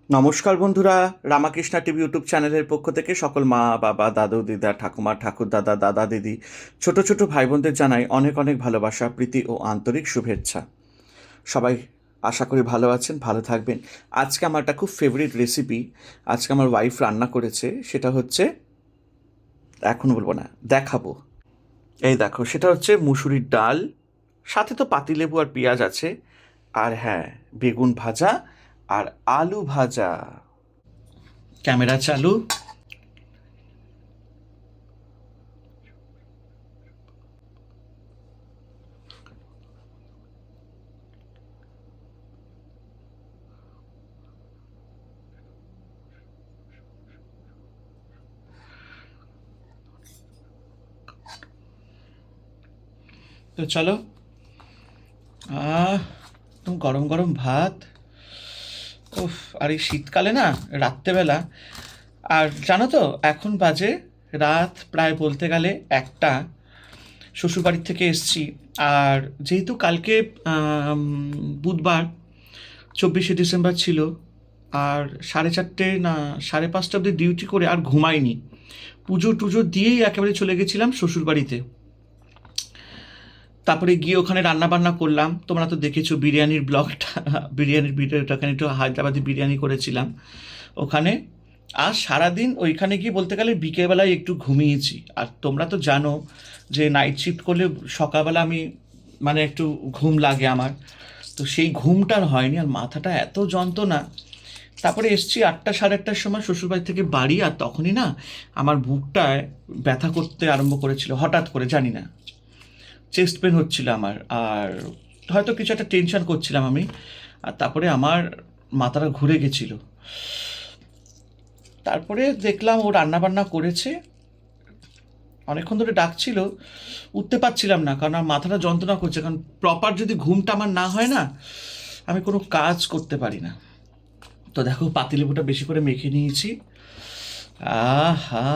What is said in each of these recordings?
নমস্কার বন্ধুরা, Ramakrishna TV YouTube চ্যানেলের পক্ষ থেকে সকল মা বাবা দাদু দিদা ঠাকুমা ঠাকুর দাদা দাদা দিদি ছোট ছোট ভাই বোনদের জানাই অনেক অনেক ভালোবাসা প্রীতি ও আন্তরিক শুভেচ্ছা। সবাই আশা করি ভালো আছেন, ভালো থাকবেন। আজকে আমার একটা খুব ফেভারিট রেসিপি আজকে আমার ওয়াইফ রান্না করেছে, সেটা হচ্ছে, এখন বলবো না, দেখাবো। এই দেখো, সেটা হচ্ছে মুসুরির ডাল, সাথে তো পাতিলেবু আর পেঁয়াজ আছে, আর হ্যাঁ, বেগুন ভাজা আর আলু ভাজা। ক্যামেরা চালু। তো চলো, একদম গরম গরম ভাত। উফ! আর এই শীতকালে না, রাত্রেবেলা, আর জানো তো এখন বাজে রাত প্রায় বলতে গেলে একটা। শ্বশুরবাড়ির থেকে এসছি। আর যেহেতু কালকে আম, বুধবার, 24শে ডিসেম্বর ছিল, আর 4:30 না 5:30 অবধি ডিউটি করে আর ঘুমাইনি। পুজো টুজো দিয়েই একেবারে চলে গেছিলাম শ্বশুরবাড়িতে। তারপরে গিয়ে ওখানে রান্না বান্না করলাম, তোমরা তো দেখেছো বিরিয়ানির ব্লগটা। বিরিয়ানির ভিডিওটা, ওখানে একটু হায়দ্রাবাদি বিরিয়ানি করেছিলাম ওখানে। আর সারাদিন ওইখানে গিয়ে বলতে গেলে বিকেলবেলায় একটু ঘুমিয়েছি। আর তোমরা তো জানো যে নাইট শিফট করলে সকালবেলা আমি, মানে একটু ঘুম লাগে আমার, তো সেই ঘুমটা আর হয়নি, আর মাথাটা এত যন্ত্রণা। তারপরে এসছি 8টা সাড়ে 8টার সময় শ্বশুরবাড়ি থেকে বাড়ি, আর তখনই না আমার বুকটায় ব্যথা করতে আরম্ভ করেছিল হঠাৎ করে, জানি না, চেস্ট পেন হচ্ছিল আমার। আর হয়তো কিছু একটা টেনশন করছিলাম আমি। আর তারপরে আমার মাথাটা ঘুরে গেছিল। তারপরে দেখলাম ও রান্না বান্না করেছে, অনেকক্ষণ ধরে ডাকছিল, উঠতে পারছিলাম না কারণ আমার মাথাটা যন্ত্রণা করছে। কারণ প্রপার যদি ঘুমটা আমার না হয় না, আমি কোনো কাজ করতে পারি না। তো দেখো, পাতিলেবুটা বেশি করে মেখে নিয়েছি। আহা!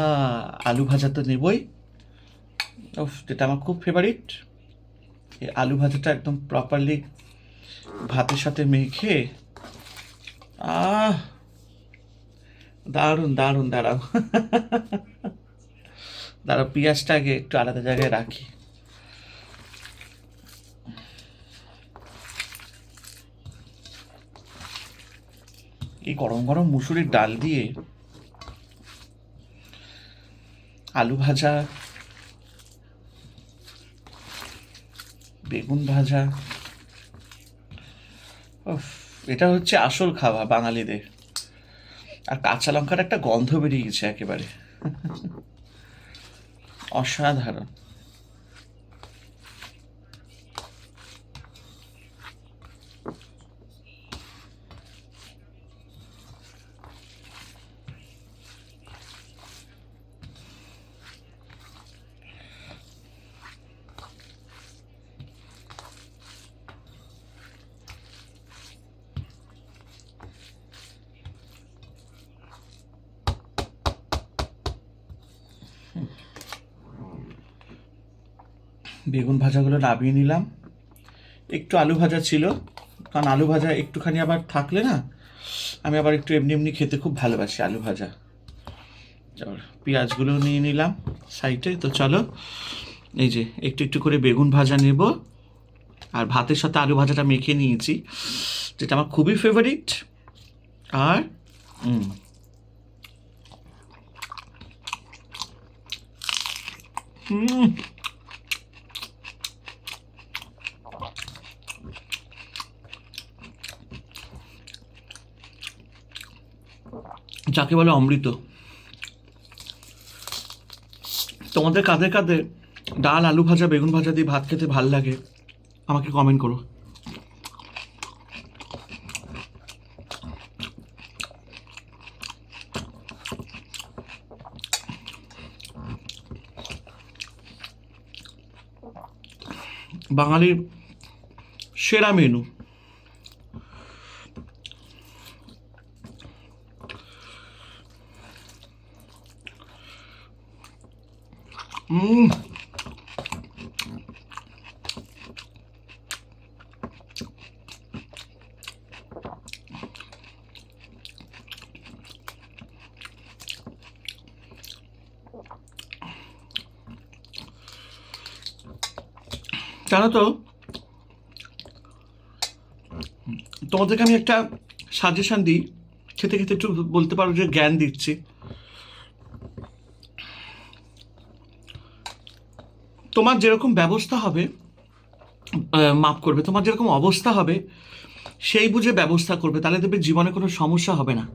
আলু ভাজা তো নেবই। উফ, যেটা আমার খুব ফেভারিট, এই আলু ভাজাটা একদম প্রপারলি ভাতের সাথে মেখে, আহ, দারুণ দারুণ। দাঁড়াও, দাঁড়াও, পেঁয়াজটা আগে একটু আলাদা জায়গায় রাখি। এই গরম গরম মুসুরির ডাল দিয়ে আলু ভাজা, বেগুন ভাজা, উফ, এটা হচ্ছে আসল খাওয়া বাঙালিদের। আর কাঁচা লঙ্কার একটা গন্ধ বেরিয়ে গেছে একেবারে, অসাধারণ। বেগুন ভাজাগুলো নামিয়ে নিলাম। একটু আলু ভাজা ছিল, কারণ আলু ভাজা একটুখানি আবার থাকলে না, আমি আবার একটু এমনি এমনি খেতে খুব ভালোবাসি আলু ভাজা। এবার পেঁয়াজগুলো নিয়ে নিলাম সাইডে। তো চলো, এই যে একটু একটু করে বেগুন ভাজা নেব, আর ভাতের সাথে আলু ভাজাটা মেখে নিয়েছি, যেটা আমার খুবই ফেভারিট। আর হুম, হুম, যাকে বলে অমৃত। তোমাদের কাদের কাদের ডাল আলু ভাজা বেগুন ভাজা দিয়ে ভাত খেতে ভাল লাগে, আমাকে কমেন্ট করো। বাঙালির সেরা মেনু। হুম, জানো তো, তোমাদেরকে আমি একটা সাজেশন দিই, খেতে খেতে একটু বলতে পারো যে জ্ঞান দিচ্ছি। তোমার যেরকম ব্যবস্থা হবে, মাফ করবে, তোমার যেরকম অবস্থা হবে সেই বুঝে ব্যবস্থা করবে, তাহলে দেখবে জীবনে কোনো সমস্যা হবে না।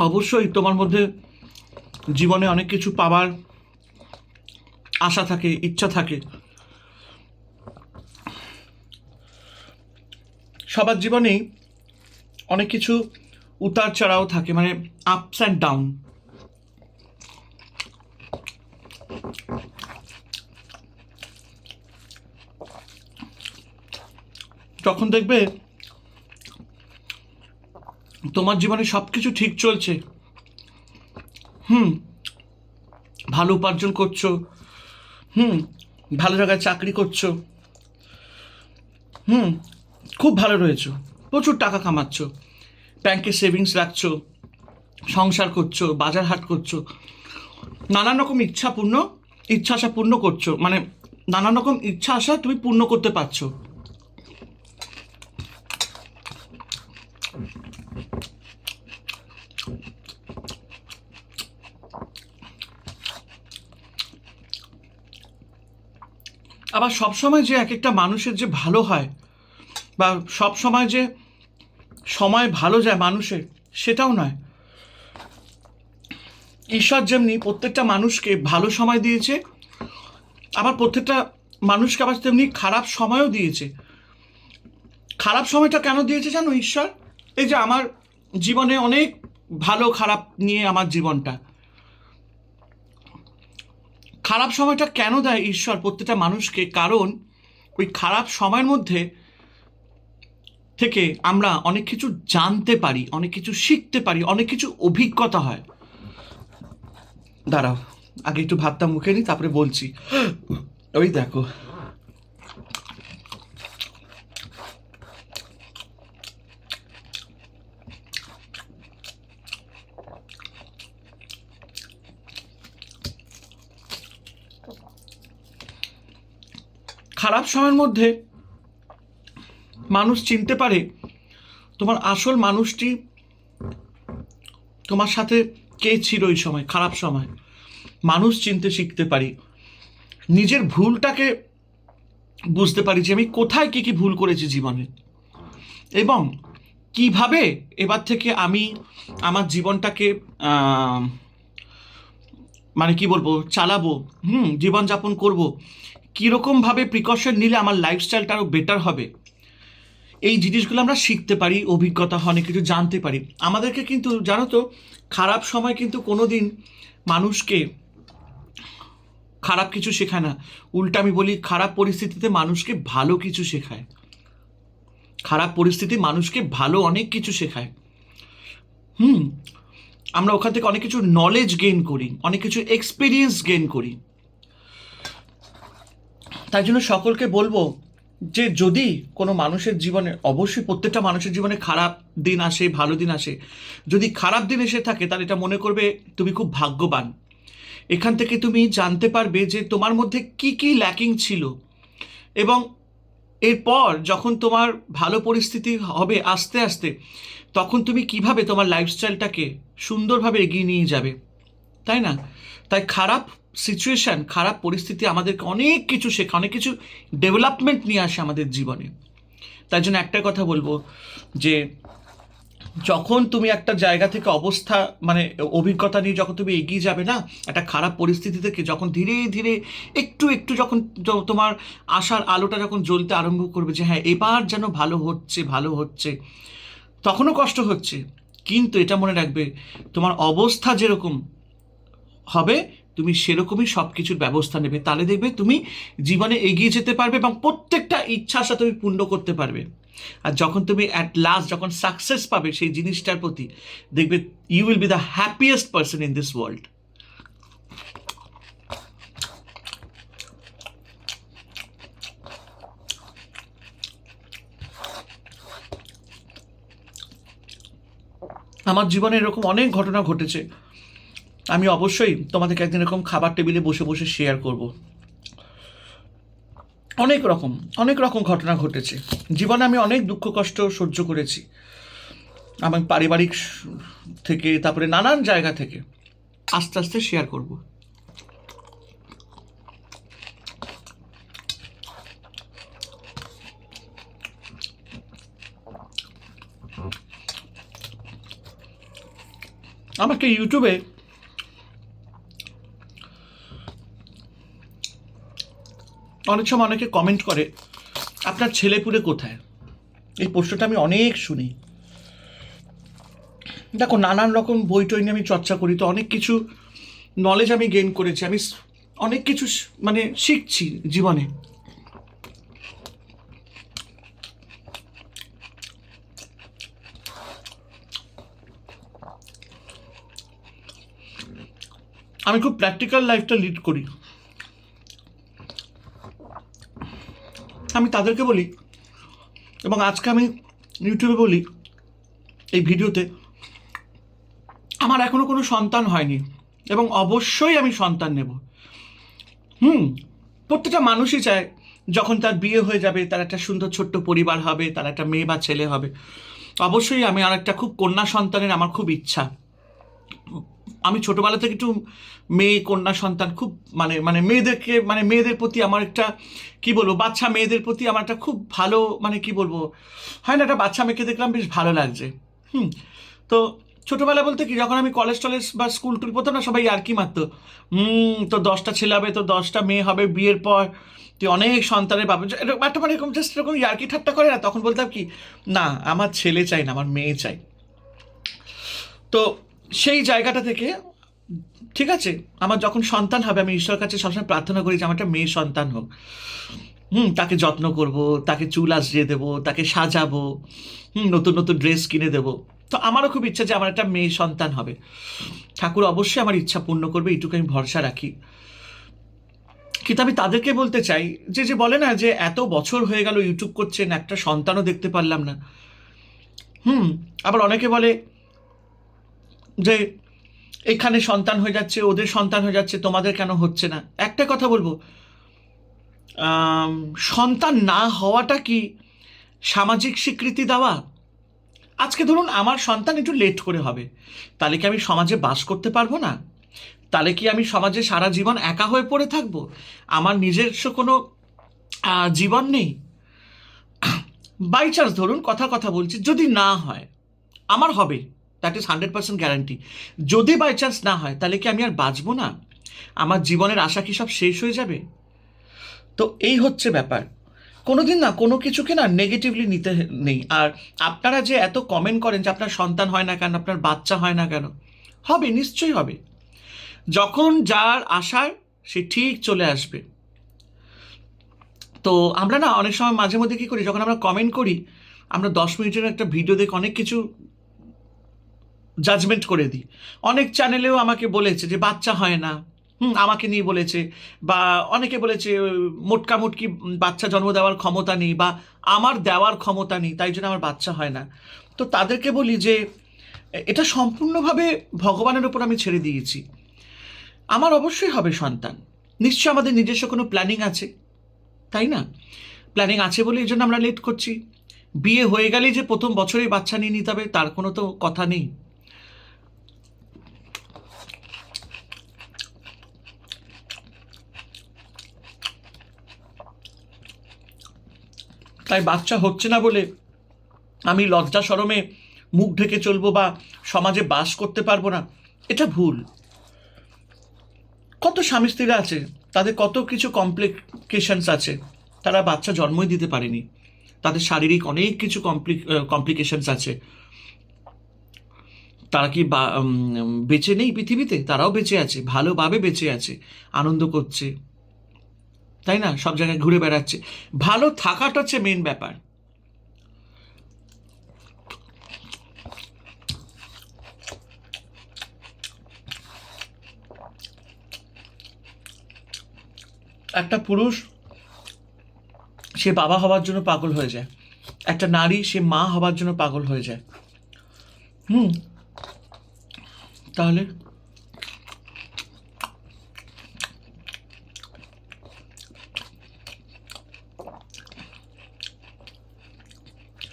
অবশ্যই তোমার মধ্যে জীবনে অনেক কিছু পাওয়ার আশা থাকে, ইচ্ছা থাকে। সবার জীবনেই অনেক কিছু উতার চড়াও থাকে, মানে আপস অ্যান্ড ডাউন। তখন দেখবে তোমার জীবনে সব কিছু ঠিক চলছে, ভালো উপার্জন করছো, ভালো জায়গায় চাকরি করছো, খুব ভালো রয়েছো, প্রচুর টাকা কামাচ্ছো, ব্যাংকে সেভিংস রাখছো, সংসার করছো, বাজার হাট করছো, নানান রকম ইচ্ছা আশা পূর্ণ করছো, মানে নানান রকম ইচ্ছা আশা তুমি পূর্ণ করতে পারছো। আবার সবসময় যে এক একটা মানুষের যে ভালো হয়, বা সব সময় যে সময় ভালো যায় মানুষের, সেটাও নয়। ঈশ্বর যেমনি প্রত্যেকটা মানুষকে ভালো সময় দিয়েছে, আবার প্রত্যেকটা মানুষকে আবার তেমনি খারাপ সময়ও দিয়েছে। খারাপ সময়টা কেন দিয়েছে জানো ঈশ্বর? এই যে আমার জীবনে অনেক ভালো খারাপ নিয়ে আমার জীবনটা, খারাপ সময়টা কেন দেয় ঈশ্বর প্রত্যেকটা মানুষকে? কারণ ওই খারাপ সময়ের মধ্যে থেকে আমরা অনেক কিছু জানতে পারি, অনেক কিছু শিখতে পারি, অনেক কিছু অভিজ্ঞতা হয়। দাঁড়াও, আগে একটু ভাতটা মুখে নিই, তারপরে বলছি। ওই দেখো, খারাপ সময়ের মধ্যে মানুষ চিনতে পারে তোমার আসল মানুষটি তোমার সাথে কে ছিল ওই সময়, খারাপ সময়। মানুষ চিনতে শিখতে পারি, নিজের ভুলটাকে বুঝতে পারি যে আমি কোথায় কি কি ভুল করেছি জীবনে, এবং কিভাবে এবার থেকে আমি আমার জীবনটাকে মানে কি বলবো, চালাবো, জীবনযাপন করবো, কীরকমভাবে প্রিকশন নিলে আমার লাইফস্টাইলটা আরও বেটার হবে। এই জিনিসগুলো আমরা শিখতে পারি, অভিজ্ঞতা হয়, অনেক কিছু জানতে পারি। আমাদেরকে কিন্তু জানো তো, খারাপ সময় কিন্তু কোনো দিন মানুষকে খারাপ কিছু শেখায় না, উল্টা আমি বলি খারাপ পরিস্থিতিতে মানুষকে ভালো কিছু শেখায়। খারাপ পরিস্থিতি মানুষকে ভালো অনেক কিছু শেখায়। আমরা ওখান থেকে অনেক কিছু নলেজ গেইন করি, অনেক কিছু এক্সপিরিয়েন্স গেইন করি। তাই জন্য সকলকে বলবো যে যদি কোনো মানুষের জীবনে, অবশ্যই প্রত্যেকটা মানুষের জীবনে খারাপ দিন আসে, ভালো দিন আসে, যদি খারাপ দিন এসে থাকে তাহলে এটা মনে করবে তুমি খুব ভাগ্যবান। এখান থেকে তুমি জানতে পারবে যে তোমার মধ্যে কি কি ল্যাকিং ছিল, এবং এরপর যখন তোমার ভালো পরিস্থিতি হবে আস্তে আস্তে, তখন তুমি কিভাবে তোমার লাইফস্টাইলটাকে সুন্দরভাবে এগিয়ে নিয়ে যাবে, তাই না? তাই খারাপ সিচুয়েশন, খারাপ পরিস্থিতি আমাদেরকে অনেক কিছু শেখা, অনেক কিছু ডেভেলপমেন্ট নিয়ে আসে আমাদের জীবনে। তাই জন্য একটা কথা বলবো যে যখন তুমি একটা জায়গা থেকে অবস্থা, মানে অভিজ্ঞতা নিয়ে যখন তুমি এগিয়ে যাবে না, একটা খারাপ পরিস্থিতি থেকে যখন ধীরে ধীরে একটু একটু যখন তোমার আশার আলোটা যখন জ্বলতে আরম্ভ করবে যে হ্যাঁ এবার যেন ভালো হচ্ছে, ভালো হচ্ছে, তখনও কষ্ট হচ্ছে, কিন্তু এটা মনে রাখবে তোমার অবস্থা যেরকম হবে তুমি সেরকমই সব কিছুর ব্যবস্থা নেবে, তাহলে দেখবে তুমি জীবনে এগিয়ে যেতে পারবে এবং প্রত্যেকটা ইচ্ছা আশা তুমি পূর্ণ করতে পারবে। আর যখন তুমি অ্যাট লাস্ট যখন সাকসেস পাবে সেই জিনিসটার প্রতি, দেখবে you will be the happiest person in this world. আমার জীবনে এরকম অনেক ঘটনা ঘটেছে, আমি অবশ্যই তোমাদেরকে একদিন এরকম খাবার টেবিলে বসে বসে শেয়ার করব। অনেক রকম ঘটনা ঘটেছে জীবনে, আমি অনেক দুঃখ কষ্ট সহ্য করেছি আমার পারিবারিক থেকে, তারপরে নানান জায়গা থেকে, আস্তে আস্তে শেয়ার করব। আমাকে ইউটিউবে অনেক সময় অনেকে কমেন্ট করে, আপনার ছেলেপুলে কোথায়? এই প্রশ্নটা আমি অনেক শুনি। দেখো, নানান রকম বই টই নিয়ে আমি চর্চা করি, তো অনেক কিছু নলেজ আমি গেইন করেছি, আমি অনেক কিছু মানে শিখছি জীবনে। আমি খুব প্র্যাকটিক্যাল লাইফটা লিড করি। আমি তাদেরকে বলি, এবং আজকে আমি ইউটিউবে বলি এই ভিডিওতে, আমার এখনো কোনো সন্তান হয়নি এবং অবশ্যই আমি সন্তান নেব। প্রত্যেকটা মানুষই চায় যখন তার বিয়ে হয়ে যাবে, তার একটা সুন্দর ছোট্ট পরিবার হবে, তার একটা মেয়ে বা ছেলে হবে। অবশ্যই আমি আর একটা খুব কন্যা সন্তানের আমার খুব ইচ্ছা। আমি ছোটবেলা থেকে একটু মেয়ে কন্যা সন্তান খুব মানে মানে মেয়েদেরকে মানে মেয়েদের প্রতি আমার একটা কি বলবো, বাচ্চা মেয়েদের প্রতি আমার একটা খুব ভালো মানে কি বলবো, হয় না, একটা বাচ্চা মেয়েকে দেখলাম বেশ ভালো লাগছে। তো ছোটবেলা বলতে কি, যখন আমি কলেজ টলেজ বা স্কুল টুল পড়তাম না, সবাই আর কি মারতো, তো 10টা ছেলে হবে, তো 10টা মেয়ে হবে, বিয়ের পর তুই অনেক সন্তানের পাবে, একটা মানে এরকম জাস্ট এরকম ইয়ার্কি ঠাট্টা করে না, তখন বলতাম কি, না আমার ছেলে চাই না, আমার মেয়ে চাই। তো সেই জায়গাটা থেকে ঠিক আছে, আমার যখন সন্তান হবে আমি ঈশ্বরের কাছে সবসময় প্রার্থনা করি যে আমার একটা মেয়ে সন্তান হোক। তাকে যত্ন করব, তাকে চুল আসিয়ে দেবো, তাকে সাজাবো, নতুন নতুন ড্রেস কিনে দেবো। তো আমারও খুব ইচ্ছা যে আমার একটা মেয়ে সন্তান হবে। ঠাকুর অবশ্যই আমার ইচ্ছা পূর্ণ করবে, এইটুকু আমি ভরসা রাখি। কিন্তু আমি তাদেরকে বলতে চাই যে যে বলে না যে এত বছর হয়ে গেল ইউটিউব করছেন, একটা সন্তানও দেখতে পারলাম না। আবার অনেকে বলে যে এখানে সন্তান হয়ে যাচ্ছে, ওদের সন্তান হয়ে যাচ্ছে, তোমাদের কেন হচ্ছে না? একটা কথা বলবো, সন্তান না হওয়াটা কি সামাজিক স্বীকৃতি দেওয়া? আজকে ধরুন আমার সন্তান একটু লেট করে হবে, তাহলে কি আমি সমাজে বাস করতে পারবো না? তাহলে কি আমি সমাজে সারা জীবন একা হয়ে পড়ে থাকবো? আমার নিজস্ব কোনো জীবন নেই? বাই চান্স ধরুন কথা বলছি, যদি না হয়, আমার হবে, দ্যাট ইজ 100% গ্যারান্টি। যদি বাই চান্স না হয়, তাহলে কি আমি আর বাঁচবো না? আমার জীবনের আশা কি সব শেষ হয়ে যাবে? তো এই হচ্ছে ব্যাপার। কোনোদিন না কোনো কিছুকে না নেগেটিভলি নিতে নেই। আর আপনারা যে এত কমেন্ট করেন যে আপনার সন্তান হয় না কেন, আপনার বাচ্চা হয় না কেন, হবে, নিশ্চয়ই হবে। যখন যার আশায় সে ঠিক চলে আসবে। তো আমরা না অনেক সময় মাঝে মধ্যে কী করি, যখন আমরা কমেন্ট করি, আমরা 10 মিনিটের একটা ভিডিও দেখে অনেক কিছু জাজমেন্ট করে দিই। অনেক চ্যানেলেও আমাকে বলেছে যে বাচ্চা হয় না, আমাকে নিয়ে বলেছে, বা অনেকে বলেছে মোটকা মুটকি বাচ্চা জন্ম দেওয়ার ক্ষমতা নেই, বা আমার দেওয়ার ক্ষমতা নেই, তাই জন্য আমার বাচ্চা হয় না। তো তাদেরকে বলি যে এটা সম্পূর্ণভাবে ভগবানের উপর আমি ছেড়ে দিয়েছি। আমার অবশ্যই হবে সন্তান, নিশ্চয়ই আমাদের নিজস্ব কোনো প্ল্যানিং আছে, তাই না? প্ল্যানিং আছে বলে এই জন্য আমরা লেট করছি। বিয়ে হয়ে গেলেই যে প্রথম বছরেই বাচ্চা নিয়ে নিতে হবে তার কোনো তো কথা নেই। তাই বাচ্চা হচ্ছে না বলে আমি লজ্জা শরমে মুখ ঢেকে চলবো বা সমাজে বাস করতে পারবো না, এটা ভুল। কত স্বামী স্ত্রীরা আছে, তাদের কত কিছু কমপ্লিকেশনস আছে, তারা বাচ্চা জন্মই দিতে পারেনি, তাদের শারীরিক অনেক কিছু কমপ্লিকেশনস আছে। তারা কি বেঁচে নেই পৃথিবীতে? তারাও বেঁচে আছে, ভালোভাবে বেঁচে আছে, আনন্দ করছে, তাই না? সব জায়গায় ঘুরে বেড়াচ্ছে। ভালো থাকাটা হচ্ছে মেন ব্যাপার। একটা পুরুষ সে বাবা হওয়ার জন্য পাগল হয়ে যায়, একটা নারী সে মা হওয়ার জন্য পাগল হয়ে যায়। তাহলে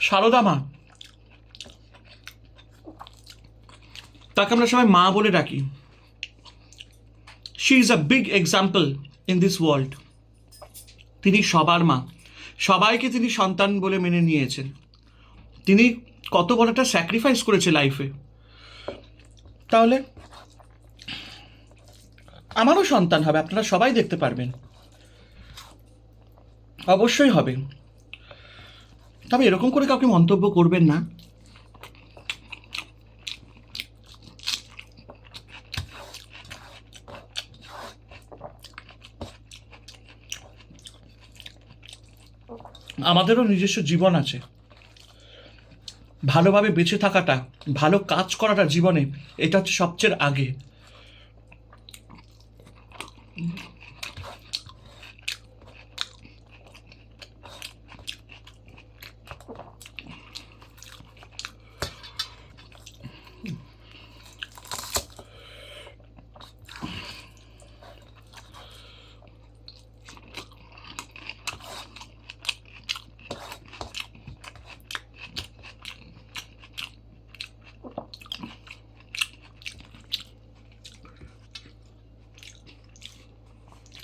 সারদা মা, তাকে আমরা সবাই মা বলে ডাকি। She is a big example in this world. তিনি সবার মা, সবাইকে তিনি সন্তান বলে মেনে নিয়েছেন। তিনি কত বড় একটা স্যাক্রিফাইস করেছে লাইফে। তাহলে আমারও সন্তান হবে, আপনারা সবাই দেখতে পারবেন, অবশ্যই হবে। তবে এরকম করে কাউকে মন্তব্য করবেন না। আমাদেরও নিজস্ব জীবন আছে। ভালোভাবে বেঁচে থাকাটা, ভালো কাজ করাটা জীবনে, এটা হচ্ছে সবচেয়ে আগে।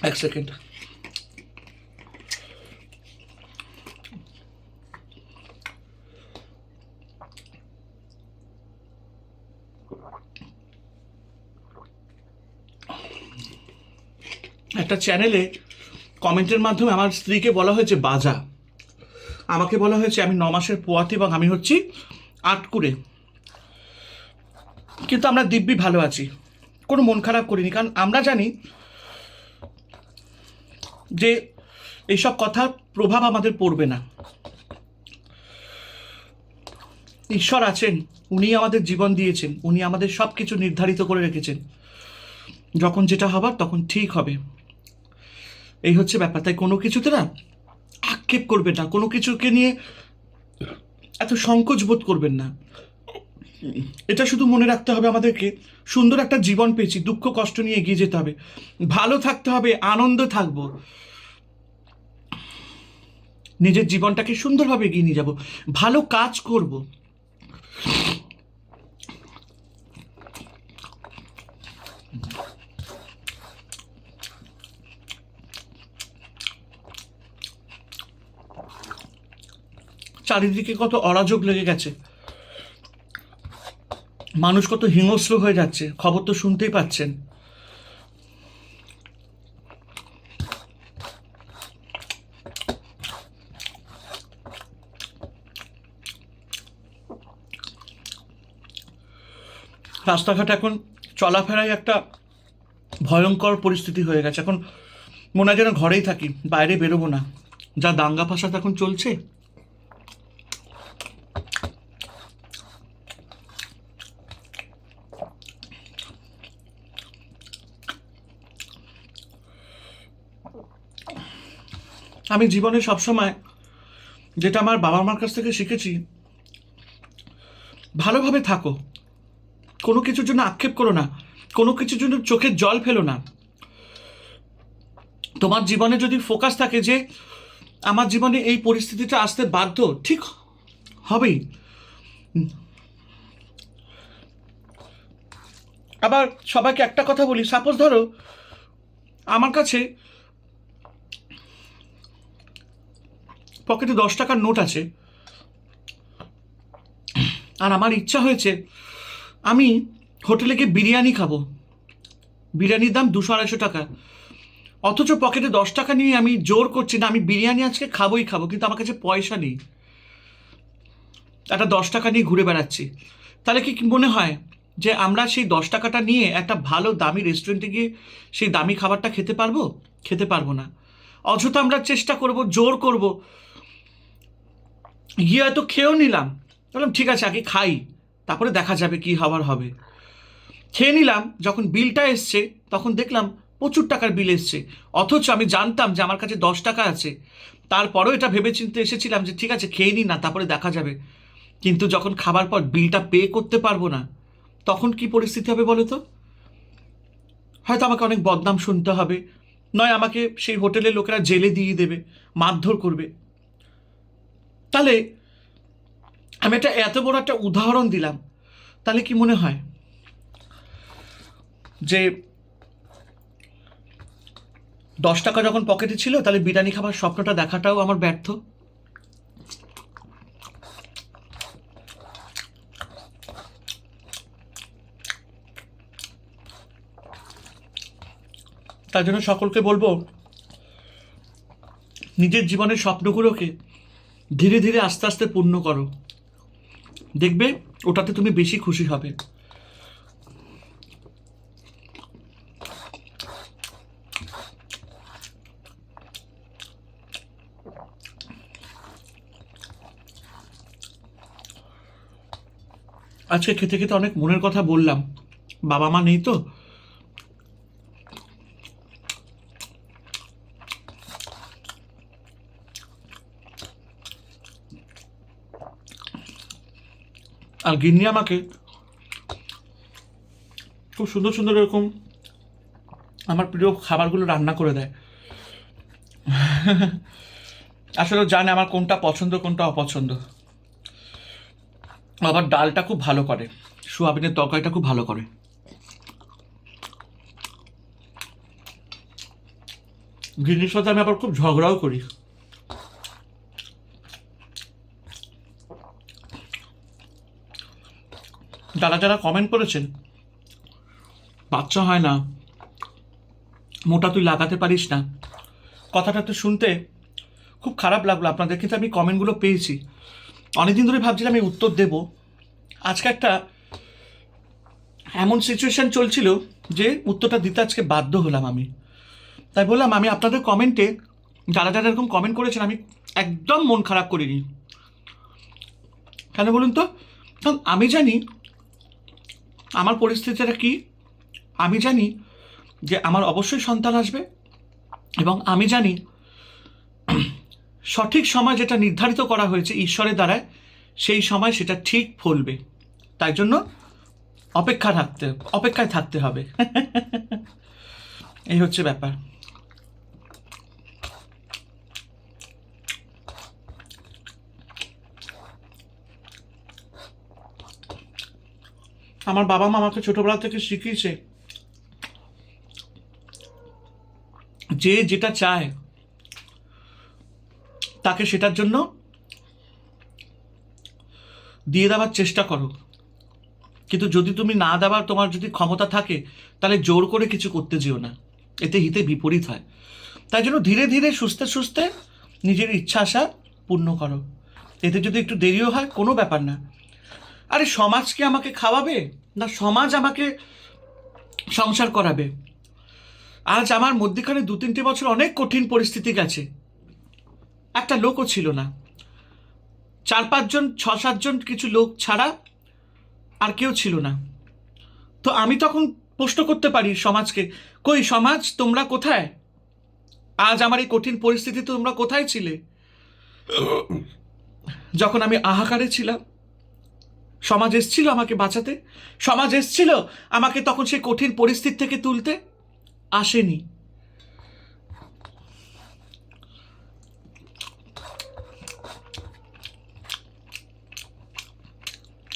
এক সেকেন্ড। একটা চ্যানেলে কমেন্টের মাধ্যমে আমার স্ত্রীকে বলা হয়েছে বাজা, আমাকে বলা হয়েছে আমি 9 মাসের পোয়াতি এবং আমি হচ্ছি আটকুরে। কিন্তু আমরা দিব্যি ভালো আছি, কোনো মন খারাপ করিনি, কারণ আমরা জানি যে এইসব কথার প্রভাব আমাদের পড়বে না। ঈশ্বর আছেন, উনি আমাদের জীবন দিয়েছেন, উনি আমাদের সব কিছু নির্ধারিত করে রেখেছেন। যখন যেটা হবার তখন ঠিক হবে, এই হচ্ছে ব্যাপার। তাই কোনো কিছুতে না আক্ষেপ করবেন না, কোনো কিছুকে নিয়ে এত সংকোচ বোধ করবেন না। এটা শুধু মনে রাখতে হবে আমাদেরকে, সুন্দর একটা জীবন পেয়েছি, দুঃখ কষ্ট নিয়ে এগিয়ে যেতে হবে, ভালো থাকতে হবে, আনন্দ থাকবো, নিজের জীবনটাকে সুন্দরভাবে এগিয়ে নিয়ে যাব, ভালো কাজ করব। চারিদিকে কত অরাজক লেগে গেছে, মানুষ কত হিংস্র হয়ে যাচ্ছে, খবর তো শুনতেই পাচ্ছেন। রাস্তাঘাট এখন চলাফেরায় একটা ভয়ঙ্কর পরিস্থিতি হয়ে গেছে। এখন মনে হয় যেন ঘরেই থাকি, বাইরে বেরোবো না, যা দাঙ্গা ফাসাদ এখন চলছে। আমি জীবনে সবসময় যেটা আমার বাবা মার কাছ থেকে শিখেছি, ভালোভাবে থাকো, কোনো কিছুর জন্য আক্ষেপ করো না, কোনো কিছুর জন্য চোখের জল ফেলো না। তোমার জীবনে যদি ফোকাস থাকে যে আমার জীবনে এই পরিস্থিতিটা আসতে বাধ্য, ঠিক হবেই। আবার সবাইকে একটা কথা বলি, সাপোজ ধরো আমার কাছে পকেটে 10 টাকার নোট আছে, আর আমার ইচ্ছা হয়েছে আমি হোটেলে গিয়ে বিরিয়ানি খাবো, বিরিয়ানির দাম 200-250 টাকা, অথচ পকেটে 10 টাকা নিয়ে আমি জোর করছি না আমি বিরিয়ানি আজকে খাবোই খাবো, কিন্তু আমার কাছে পয়সা নেই, একটা 10 টাকা নিয়ে ঘুরে বেড়াচ্ছি। তাহলে কি মনে হয় যে আমরা সেই 10 টাকাটা নিয়ে একটা ভালো দামি রেস্টুরেন্টে গিয়ে সেই দামি খাবারটা খেতে পারবো? খেতে পারবো না। অযথা আমরা চেষ্টা করব, জোর করব, গিয়ে হয়তো খেয়েও নিলাম, বললাম ঠিক আছে আগে খাই, তারপরে দেখা যাবে কি হওয়ার হবে। খেয়ে নিলাম, যখন বিলটা এসছে তখন দেখলাম প্রচুর টাকার বিল এসছে, অথচ আমি জানতাম যে আমার কাছে 10 টাকা আছে, তারপরেও এটা ভেবে চিন্তে এসেছিলাম যে ঠিক আছে খেয়ে নিই না, তারপরে দেখা যাবে। কিন্তু যখন খাবার পর বিলটা পে করতে পারবো না, তখন কি পরিস্থিতি হবে বলো তো? হয়তো আমাকে অনেক বদনাম শুনতে হবে, নয় আমাকে সেই হোটেলের লোকেরা জেলে দিয়ে দেবে, মারধর করবে। তাহলে আমি এত বড় একটা উদাহরণ দিলাম, তাহলে কি মনে হয় যে 10 টাকা যখন পকেটে ছিল তাহলে বিরিয়ানি খাবার স্বপ্নটা দেখাটাও আমার ব্যর্থ? তার জন্য সকলকে বলবো, নিজের জীবনের স্বপ্নগুলোকে ধীরে ধীরে আস্তে আস্তে পূর্ণ করো, দেখবে ওটাতে তুমি বেশি খুশি হবে। আজকে খেতে খেতে অনেক মনের কথা বললাম, বাবা মা নেই তো, আর গিন্নি আমাকে খুব সুন্দর সুন্দর এরকম আমার প্রিয় খাবারগুলো রান্না করে দেয়। আসলে জানে আমার কোনটা পছন্দ কোনটা অপছন্দ। আবার ডালটা খুব ভালো করে, সোয়াবিনের তরকারিটা খুব ভালো করে। গিন্নির সাথে আমি আবার খুব ঝগড়াও করি। যারা যারা কমেন্ট করেছেন বাচ্চা হয় না, মোটা তুই লাগাতে পারিস না, কথাটা তো শুনতে খুব খারাপ লাগলো আপনাদের, কিন্তু আমি কমেন্টগুলো পেয়েছি। অনেকদিন ধরে ভাবছিলাম আমি উত্তর দেব। আজকে একটা এমন সিচুয়েশন চলছিল যে উত্তরটা দিতে আজকে বাধ্য হলাম আমি। তাই বললাম আমি আপনাদের কমেন্টে, যারা যারা এরকম কমেন্ট করেছেন, আমি একদম মন খারাপ করিনি। কেন বলুন তো? কারণ আমি জানি আমার পরিস্থিতিটা কি, আমি জানি যে আমার অবশ্যই সন্তান আসবে, এবং আমি জানি সঠিক সময় যেটা নির্ধারিত করা হয়েছে ঈশ্বরের দ্বারায়, সেই সময় সেটা ঠিক ফলবে। তাই জন্য অপেক্ষায় থাকতে হবে। এই হচ্ছে ব্যাপার। আমার বাবা মা আমাকে ছোটবেলা থেকে শিখিয়েছে, যে যেটা চায় তাকে সেটার জন্য দিয়ে দেওয়ার চেষ্টা করো, কিন্তু যদি তুমি না দেওয়ার তোমার যদি ক্ষমতা থাকে তাহলে জোর করে কিছু করতে যেও না, এতে হিতে বিপরীত হয়। তাই জন্য ধীরে ধীরে সুস্থে সুস্থে নিজের ইচ্ছা আশা পূর্ণ করো। এতে যদি একটু দেরিও হয় কোনো ব্যাপার না। আরে সমাজ কি আমাকে খাওয়াবে, না সমাজ আমাকে সংসার করাবে? আজ আমার মধ্যেখানে 2-3টে বছর অনেক কঠিন পরিস্থিতি গেছে, একটা লোকও ছিল না, 4-5 জন 6-7 জন কিছু লোক ছাড়া আর কেউ ছিল না। তো আমি তখন প্রশ্ন করতে পারি সমাজকে, কই সমাজ তোমরা কোথায়? আজ আমার এই কঠিন পরিস্থিতিতে তোমরা কোথায় ছিলে? যখন আমি আহাকারে ছিলাম সমাজ এসেছিল আমাকে বাঁচাতে, সমাজ এসেছিল আমাকে তখন সেই কঠিন পরিস্থিতি থেকে তুলতে? আসেনি।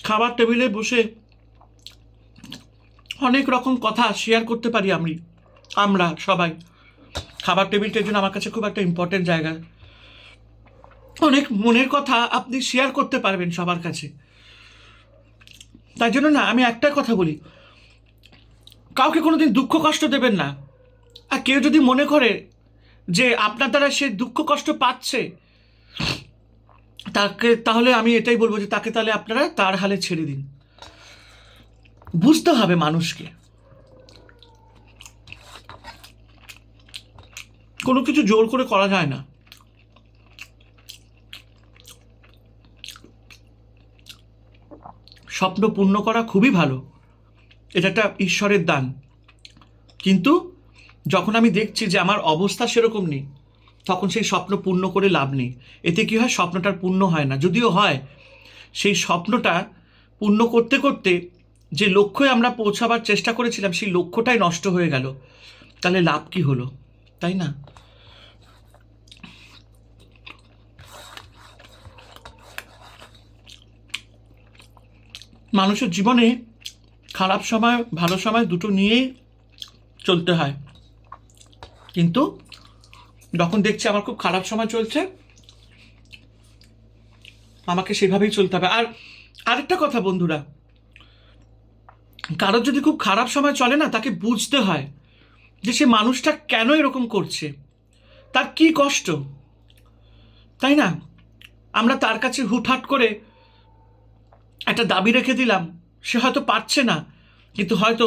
খাবার টেবিলে বসে অনেক রকম কথা শেয়ার করতে পারি আমরা সবাই। খাবার টেবিলটার জন্য আমার কাছে খুব একটা ইম্পর্টেন্ট জায়গা। অনেক মনের কথা আপনি শেয়ার করতে পারবেন সবার কাছে। তাই জন্য না, আমি একটা কথা বলি, কাউকে কোনোদিন দুঃখ কষ্ট দেবেন না। আর কেউ যদি মনে করে যে আপনার দ্বারা সে দুঃখ কষ্ট পাচ্ছে, তাহলে আমি এটাই বলবো যে তাকে তাহলে আপনারা তার হালে ছেড়ে দিন। বুঝতে হবে মানুষকে, কোনো কিছু জোর করে করা যায় না। স্বপ্ন পূর্ণ করা খুবই ভালো, এটা একটা ঈশ্বরের দান, কিন্তু যখন আমি দেখছি যে আমার অবস্থা সেরকম নেই, তখন সেই স্বপ্ন পূর্ণ করে লাভ নেই। এতে কি হয়, স্বপ্নটার পূর্ণ হয় না, যদিও হয় সেই স্বপ্নটা পূর্ণ করতে করতে যে লক্ষ্যে আমরা পৌঁছাবার চেষ্টা করেছিলাম সেই লক্ষ্যটাই নষ্ট হয়ে গেল, তাহলে লাভ কি হলো? তাই না? মানুষের জীবনে খারাপ সময় ভালো সময় দুটো নিয়েই চলতে হয়, কিন্তু যখন দেখছি আমার খুব খারাপ সময় চলছে, আমাকে সেভাবেই চলতে হবে। আর আরেকটা কথা বন্ধুরা, কারোর যদি খুব খারাপ সময় চলে না, তাকে বুঝতে হয় যে সে মানুষটা কেন এরকম করছে, তার কি কষ্ট, তাই না? আমরা তার কাছে হুটহাট করে একটা দাবি রেখে দিলাম, সে হয়তো পারছে না, কিন্তু হয়তো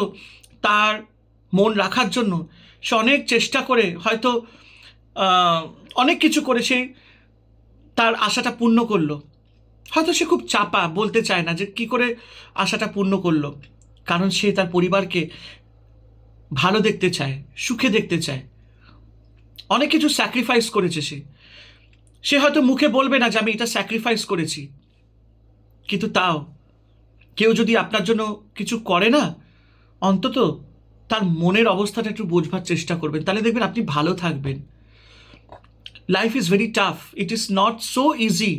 তার মন রাখার জন্য সে অনেক চেষ্টা করে, হয়তো অনেক কিছু করে সে তার আশাটা পূর্ণ করলো। হয়তো সে খুব চাপা, বলতে চায় না যে কি করে আশাটা পূর্ণ করলো, কারণ সে তার পরিবারকে ভালো দেখতে চায়, সুখে দেখতে চায়, অনেক কিছু স্যাক্রিফাইস করেছে সে। সে হয়তো মুখে বলবে না যে আমি এটা স্যাক্রিফাইস করেছি, কিন্তু তাও কেউ যদি আপনার জন্য কিছু করে না, অন্তত তার মনের অবস্থাটা একটু বোঝবার চেষ্টা করবেন, তাহলে দেখবেন আপনি ভালো থাকবেন। Life is very tough, it is not so easy,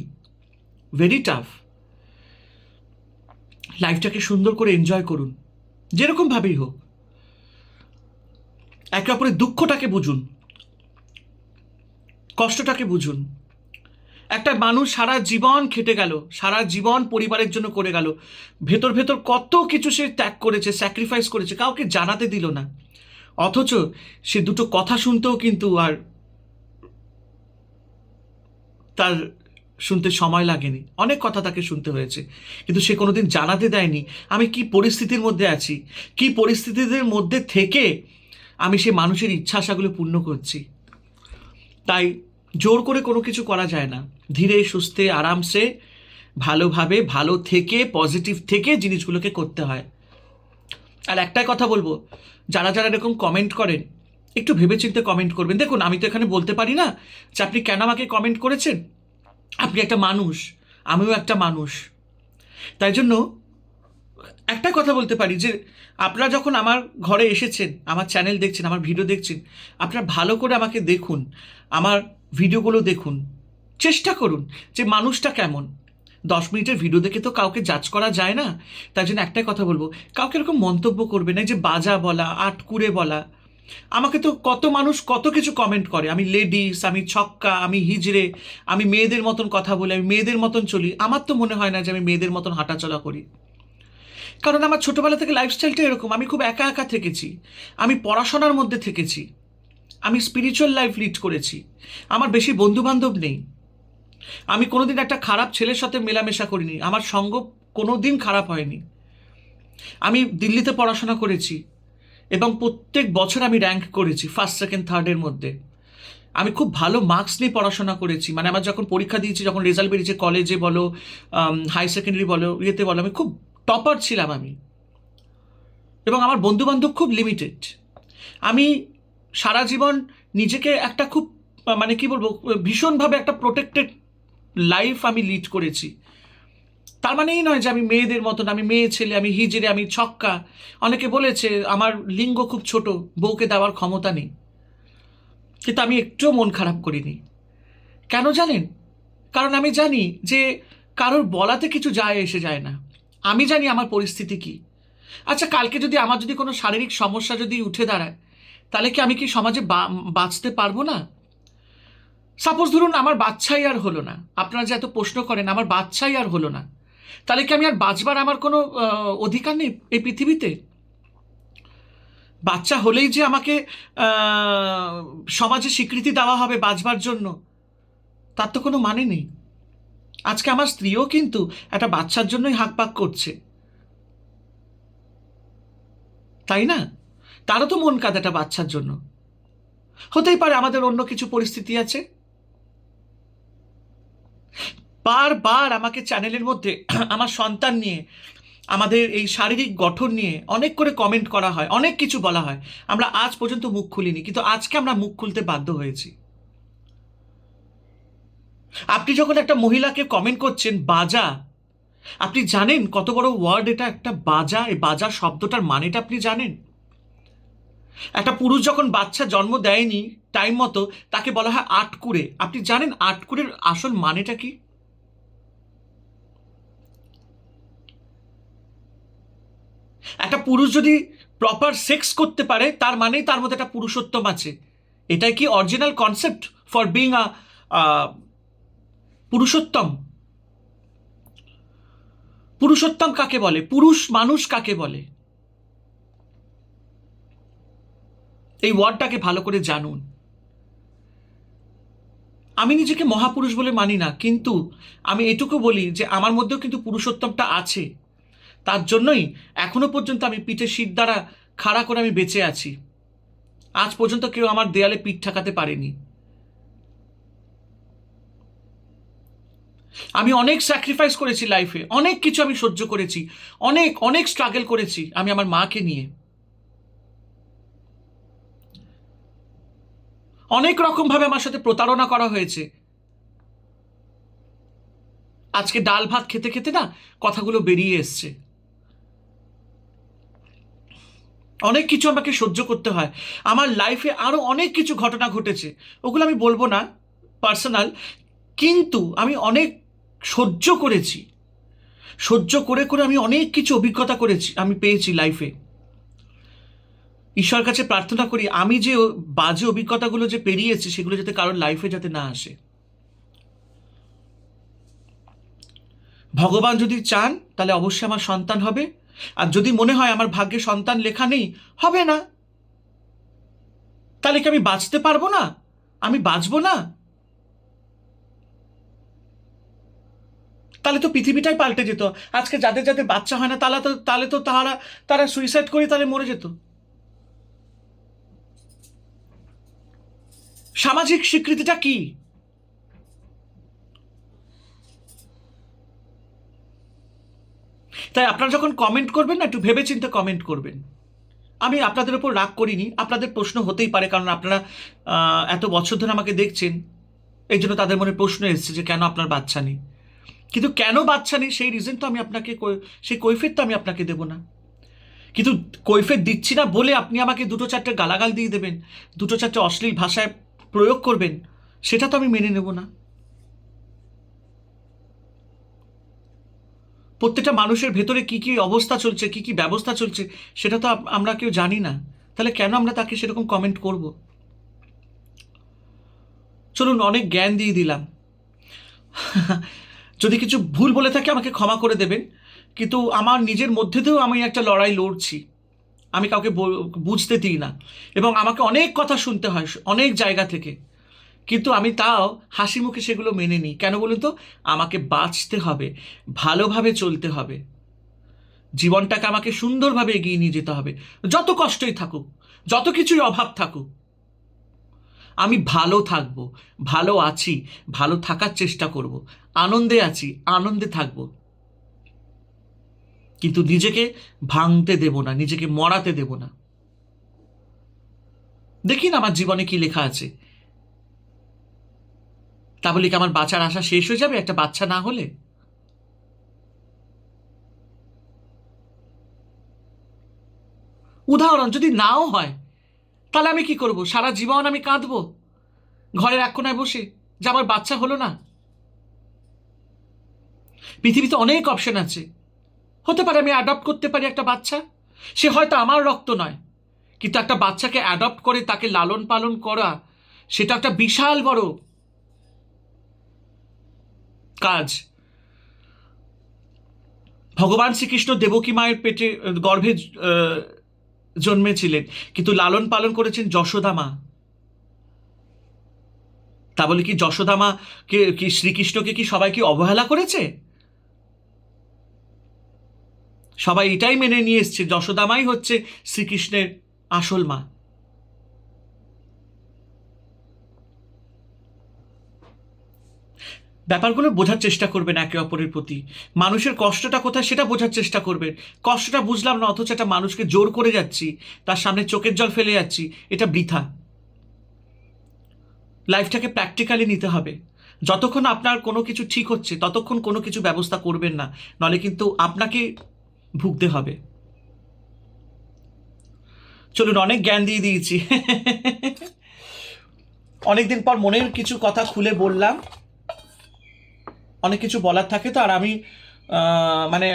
very tough. লাইফটাকে সুন্দর করে এনজয় করুন, যেরকমভাবেই হোক। একে অপরের দুঃখটাকে বুঝুন, কষ্টটাকে বুঝুন। একটা মানুষ সারা জীবন খেটে গেল, সারা জীবন পরিবারের জন্য করে গেল, ভেতর ভেতর কত কিছু সে ত্যাগ করেছে, স্যাক্রিফাইস করেছে, কাউকে জানাতে দিল না, অথচ সে দুটো কথা শুনতেও কিন্তু আর তার শুনতে সময় লাগেনি, অনেক কথা তাকে শুনতে হয়েছে, কিন্তু সে কোনোদিন জানাতে দেয়নি আমি কি পরিস্থিতির মধ্যে আছি, কি পরিস্থিতিদের মধ্যে থেকে আমি সে মানুষের ইচ্ছা আশাগুলো পূর্ণ করছি। তাই জোর করে কোনো কিছু করা যায় না, ধীরে সুস্থে আরামসে ভালোভাবে ভালো থেকে পজিটিভ থেকে জিনিসগুলোকে করতে হয়। আর একটাই কথা বলবো, যারা যারা এরকম কমেন্ট করেন, একটু ভেবেচিন্তে কমেন্ট করবেন। দেখুন, আমি তো এখানে বলতে পারি না যে আপনি কেন আমাকে কমেন্ট করেছেন, আপনি একটা মানুষ, আমিও একটা মানুষ, তাই জন্য একটা কথা বলতে পারি যে আপনারা যখন আমার ঘরে এসেছেন, আমার চ্যানেল দেখছেন, আমার ভিডিও দেখছেন, আপনারা ভালো করে আমাকে দেখুন, আমার ভিডিওগুলো দেখুন, চেষ্টা করুন যে মানুষটা কেমন। 10 মিনিটের ভিডিও দেখে তো কাউকে জাজ করা যায় না। তাই জন্য একটাই কথা বলবো, কাউকে এরকম মন্তব্য করবে না, যে বাজা বলা, আটকুরে বলা। আমাকে তো কত মানুষ কত কিছু কমেন্ট করে, আমি লেডিস, আমি ছক্কা, আমি হিজড়ে, আমি মেয়েদের মতন কথা বলি, আমি মেয়েদের মতন চলি। আমার তো মনে হয় না যে আমি মেয়েদের মতন হাঁটাচলা করি, কারণ আমার ছোটবেলা থেকে লাইফস্টাইলটা এরকম। আমি খুব একা একা থেকেছি, আমি পড়াশোনার মধ্যে থেকেছি, আমি স্পিরিচুয়াল লাইফ লিড করেছি, আমার বেশি বন্ধু বান্ধব নেই, আমি কোনোদিন একটা খারাপ ছেলের সাথে মেলামেশা করিনি, আমার সঙ্গ কোনোদিন খারাপ হয়নি। আমি দিল্লিতে পড়াশোনা করেছি এবং প্রত্যেক বছর আমি র্যাঙ্ক করেছি ফার্স্ট সেকেন্ড থার্ডের মধ্যে। আমি খুব ভালো মার্কস নিয়ে পড়াশোনা করেছি, মানে আমার যখন পরীক্ষা দিয়েছি, যখন রেজাল্ট বেরিয়েছে, কলেজে বলো, হাই সেকেন্ডারি বলো, ইয়েতে বলো, আমি খুব টপার ছিলাম আমি। এবং আমার বন্ধুবান্ধব খুব লিমিটেড। আমি সারা জীবন নিজেকে একটা খুব মানে কি বলবো, ভীষণভাবে একটা প্রোটেক্টেড লাইফ আমি লিড করেছি। তার মানে এই নয় যে আমি মেয়েদের মতন, আমি মেয়ে ছেলে, আমি হিজড়ে, আমি ছক্কা। অনেকে বলেছে আমার লিঙ্গ খুব ছোট, বউকে দেওয়ার ক্ষমতা নেই, কিন্তু আমি একটুও মন খারাপ করিনি। কেন জানেন? কারণ আমি জানি যে কারোর বলাতে কিছু যায় এসে যায় না, আমি জানি আমার পরিস্থিতি কি। আচ্ছা, কালকে যদি আমার যদি কোনো শারীরিক সমস্যা যদি উঠে দাঁড়ায়, তাহলে কি আমি কি সমাজে বাঁচতে পারবো না? সাপোজ ধরুন আমার বাচ্চাই আর হলো না, আপনারা যে এত প্রশ্ন করেন আমার বাচ্চাই আর হলো না, তাহলে কি আমি আর বাঁচবার আমার কোনো অধিকার নেই এই পৃথিবীতে? বাচ্চা হলেই যে আমাকে সমাজে স্বীকৃতি দেওয়া হবে বাঁচবার জন্য, তার তো কোনো মানে নেই। আজকে আমার স্ত্রীও কিন্তু একটা বাচ্চার জন্যই হাঁক পাক করছে, তাই না? তারও তো মন কাঁদে একটা বাচ্চার জন্য। হতেই পারে আমাদের অন্য কিছু পরিস্থিতি আছে। বারবার আমাকে চ্যানেলের মধ্যে আমার সন্তান নিয়ে, আমাদের এই শারীরিক গঠন নিয়ে অনেক করে কমেন্ট করা হয়, অনেক কিছু বলা হয়, আমরা আজ পর্যন্ত মুখ খুলিনি, কিন্তু আজকে আমরা মুখ খুলতে বাধ্য হয়েছি। আপনি যখন একটা মহিলাকে কমেন্ট করছেন বাজা, আপনি জানেন কত বড় ওয়ার্ড এটা, একটা বাজা? এই বাজা শব্দটার মানেটা আপনি জানেন? একটা পুরুষ যখন বাচ্চা জন্ম দেয়নি টাইম মতো, তাকে বলা হয় আটকুড়ে। আপনি জানেন আটকুড়ের আসল মানেটা কি? একটা পুরুষ যদি প্রপার সেক্স করতে পারে, তার মানেই তার মধ্যে একটা পুরুষোত্তম আছে। এটাই কি original concept for being a Purushottam? Purushottam কাকে বলে? পুরুষ মানুষ কাকে বলে? এই ওয়ার্ডটাকে ভালো করে জানুন। আমি নিজেকে মহাপুরুষ বলে মানি না, কিন্তু আমি এটুকু বলি যে আমার মধ্যেও কিন্তু পুরুষোত্তমটা আছে। তার জন্যই এখনো পর্যন্ত আমি পিঠে শির দ্বারা খাড়া করে আমি বেঁচে আছি। আজ পর্যন্ত কেউ আমার দেয়ালে পিঠ ঠেকাতে পারেনি। আমি অনেক স্যাক্রিফাইস করেছি লাইফে, অনেক কিছু আমি সহ্য করেছি, অনেক অনেক স্ট্রাগল করেছি আমি আমার মাকে নিয়ে। অনেক রকম ভাবে আমার সাথে প্রতারণা করা হয়েছে। আজকে ডাল ভাত খেতে খেতে না কথাগুলো বেরিয়ে এসছে। অনেক কিছু আমাকে সহ্য করতে হয়। আমার লাইফে আরো অনেক কিছু ঘটনা ঘটেছে, ওগুলো আমি বলবো না, পার্সোনাল। কিন্তু আমি অনেক সহ্য করেছি। সহ্য করে করে আমি অনেক কিছু অভিজ্ঞতা করেছি, আমি পেয়েছি লাইফে। ঈশ্বরের কাছে প্রার্থনা করি আমি যে বাজে অভিজ্ঞতাগুলো যে পেরিয়েছি, সেগুলো যাতে কারোর লাইফে যাতে না আসে। ভগবান যদি চান তাহলে অবশ্যই আমার সন্তান হবে। আর যদি মনে হয় আমার ভাগ্যে সন্তান লেখা নেই, হবে না, তাহলে কি আমি বাঁচতে পারবো না? আমি বাঁচবো না? তাহলে তো পৃথিবীটাই পাল্টে যেত। আজকে যাদের যাদের বাচ্চা হয় না, তাহলে তো তারা তারা সুইসাইড করে তাহলে মরে যেত। সামাজিক স্বীকৃতিটা কি? তাই আপনারা যখন কমেন্ট করবেন না, একটু ভেবেচিন্তে কমেন্ট করবেন। আমি আপনাদের উপর রাগ করিনি, আপনাদের প্রশ্ন হতেই পারে, কারণ আপনারা এত বছর ধরে আমাকে দেখছেন, এই জন্য তাদের মনে প্রশ্ন এসেছে যে কেন আপনার বাচ্চা নেই। কিন্তু কেন বাচ্চা নেই সেই রিজন তো আমি আপনাকে, সেই কৈফিয়ত তো আমি আপনাকে দেবো না। কিন্তু কৈফিয়ত দিচ্ছি না বলে আপনি আমাকে দুটো চারটে গালাগাল দিয়ে দেবেন, দুটো চারটে অশ্লীল ভাষায় প্রয়োগ করবেন, সেটা তো আমি মেনে নেব না। প্রত্যেকটা মানুষের ভেতরে কি কি অবস্থা চলছে, কি কি ব্যবস্থা চলছে, সেটা তো আমরা কেউ জানি না। তাহলে কেন আমরা তাকে সেরকম কমেন্ট করব? চলুন, অনেক জ্ঞান দিয়ে দিলাম। যদি কিছু ভুল বলে থাকে আমাকে ক্ষমা করে দেবেন, কিন্তু আমার নিজের মধ্যে দিয়েও আমি একটা লড়াই লড়ছি। আমি কাউকে বুঝতে দিই না, এবং আমাকে অনেক কথা শুনতে হয় অনেক জায়গা থেকে, কিন্তু আমি তাও হাসি মুখে সেগুলো মেনে নিই। কেন বলুন তো? আমাকে বাঁচতে হবে, ভালোভাবে চলতে হবে, জীবনটাকে আমাকে সুন্দরভাবে এগিয়ে নিয়ে যেতে হবে। যত কষ্টই থাকুক, যত কিছুই অভাব থাকুক, আমি ভালো থাকব, ভালো আছি, ভালো থাকার চেষ্টা করব, আনন্দে আছি, আনন্দে থাকব। কিন্তু নিজেকে ভাঙতে দেব না, নিজেকে মরাতে দেব না। দেখি না আমার জীবনে কি লেখা আছে। তা বলে কি আমার বাঁচার আশা শেষ হয়ে যাবে একটা বাচ্চা না হলে? উদাহরণ, যদি নাও হয় তাহলে আমি কি করব? সারা জীবন আমি কাঁদবো ঘরের এক কোনায় বসে যে আমার বাচ্চা হলো না? পৃথিবীতে অনেক অপশন আছে। হতে পারে আমি অ্যাডপ্ট করতে পারি একটা বাচ্চা, সে হয়তো আমার রক্ত নয়, কিন্তু একটা বাচ্চাকে অ্যাডপ্ট করে তাকে লালন পালন করা, সেটা একটা বিশাল বড় কাজ। ভগবান শ্রীকৃষ্ণ দেবকী মায়ের পেটে গর্ভে জন্মেছিলেন, কিন্তু লালন পালন করেছেন যশোদা মা। তা বলে কি যশোদা মা কে কি শ্রীকৃষ্ণকে কি সবাই কি অবহেলা করেছে? সবাই এটাই মেনে নিয়ে এসছে যশোদা মাই হচ্ছে শ্রীকৃষ্ণের আসল মা। ব্যাপারগুলো বোঝার চেষ্টা করবেন একে অপরের প্রতি। মানুষের কষ্টটা কোথায় সেটা বোঝার চেষ্টা করবেন। কষ্টটা বুঝলাম না, অথচ একটা মানুষকে জোর করে যাচ্ছি, তার সামনে চোখের জল ফেলে যাচ্ছি, এটা বৃথা। লাইফটাকে প্র্যাকটিক্যালি নিতে হবে। যতক্ষণ আপনার কোনো কিছু ঠিক হচ্ছে ততক্ষণ কোনো কিছু ব্যবস্থা করবেন না, নলে কিন্তু আপনাকে ভুগতে হবে। চলুন, অনেক জ্ঞান দিয়ে দিয়েছি। অনেকদিন পর মনের কিছু কথা খুলে বললাম। অনেক কিছু বলার থাকে তো, আর আমি মানে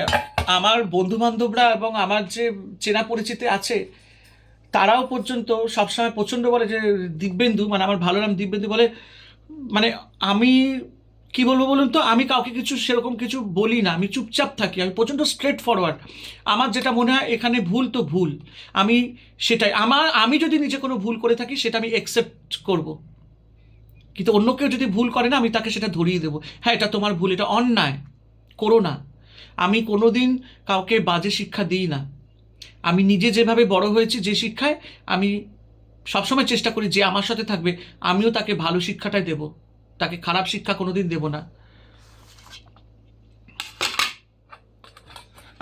আমার বন্ধু বান্ধবরা এবং আমার যে চেনা পরিচিতি আছে তারাও পর্যন্ত সবসময় প্রচণ্ড বলে যে দিব্যেন্দু, মানে আমার ভালো নাম দিব্যেন্দু, বলে মানে আমি কি বলবো বলুন তো, আমি কাউকে কিছু সেরকম কিছু বলি না, আমি চুপচাপ থাকি, আমি প্রচণ্ড স্ট্রেট ফরওয়ার্ড। আমার যেটা মনে হয় এখানে ভুল তো ভুল, আমি সেটাই, আমি যদি নিজে কোনো ভুল করে থাকি সেটা আমি অ্যাকসেপ্ট করব, কিন্তু অন্য কেউ যদি ভুল করে না আমি তাকে সেটা ধরিয়ে দেবো, হ্যাঁ এটা তোমার ভুল, এটা অন্যায়, করো না। আমি কোনোদিন কাউকে বাজে শিক্ষা দিই না। আমি নিজে যেভাবে বড় হয়েছি যে শিক্ষায়, আমি সবসময় চেষ্টা করি যে আমার সাথে থাকবে আমিও তাকে ভালো শিক্ষাটাই দেব, তাকে খারাপ শিক্ষা কোনোদিন দেব না।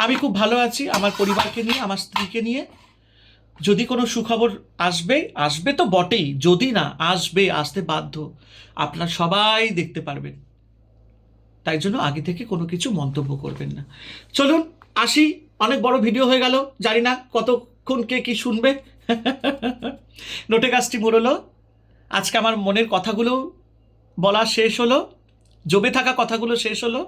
আমি খুব ভালো আছি আমার পরিবারকে নিয়ে, আমার স্ত্রীকে নিয়ে। যদি কোনো সুখবর আসবে, আসবে তো বটেই, যদি না আসবে, আসতে বাধ্য, আপনার সবাই দেখতে পারবেন। তাই জন্য আগে থেকে কোনো কিছু মন্তব্য করবেন না। চলুন আসি, অনেক বড় ভিডিও হয়ে গেল, জানি না কতক্ষণ কে কি শুনবে। নোটে কাজটি মোড়লো। আজকে আমার মনের কথাগুলো বলা শেষ হলো, জমে থাকা কথাগুলো শেষ হলো,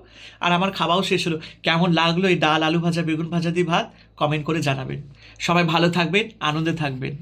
আর আমার খাওয়াও শেষ হলো। কেমন লাগলো এই ডাল, আলু ভাজা, বেগুন ভাজা দিয়ে ভাত, কমেন্ট করে জানাবেন। সবাই ভালো থাকবেন, আনন্দে থাকবেন।